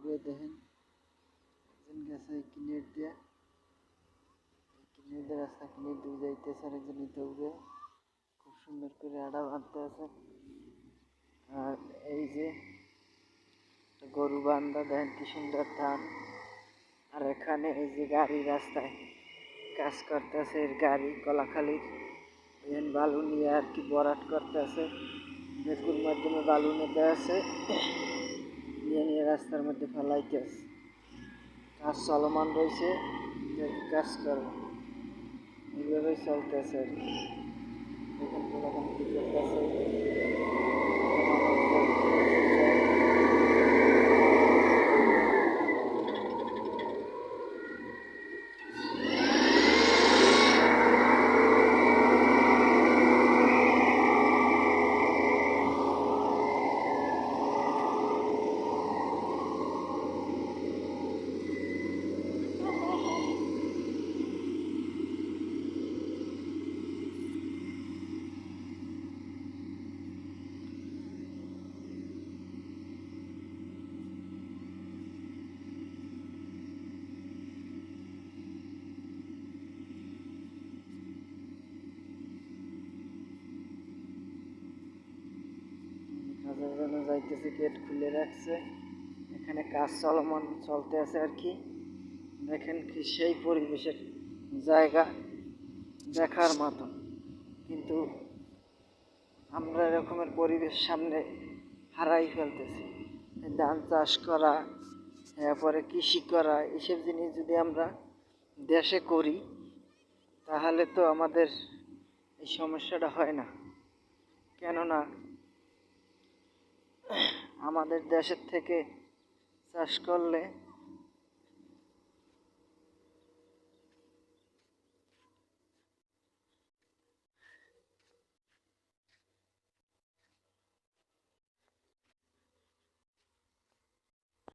দেখেন একজন গেছে কিনেট দিয়ে রাস্তা কিনেট দিয়ে যাইতেছে, আর একজন দৌড়ে খুব সুন্দর করে আড়া বাঁধতে আছে। আর এই যে গরু বান্ধা দেখেন কি সুন্দর ধান। আর এখানে এই যে গাড়ি রাস্তায় কাজ করতেছে, গাড়ি কলাখালির দেখেন বালু নিয়ে আর কি ভরাট করতেছে, বেকুর মাধ্যমে বালু নিতে আছে, নিয়ে রাস্তার মধ্যে ফেলাইতেছে। কাজ চলমান রয়েছে, কাজ করে এইভাবেই চলতেছে আর কি। দেখেন কোলাখান কি করতেছে। কাজের জন্য যাইতেছে, গেট খুলে রাখছে, এখানে কাজ চলমান চলতে আছে আর কি। দেখেন কি সেই পরিবেশের জায়গা দেখার মতো, কিন্তু আমরা এরকমের পরিবেশ সামনে হারাই ফেলতেছি। ধান চাষ করা, এরপরে কৃষি করা, এইসব জিনিস যদি আমরা দেশে করি তাহলে তো আমাদের এই সমস্যাটা হয় না। কেননা আমাদের দেশের থেকে চাষ করলে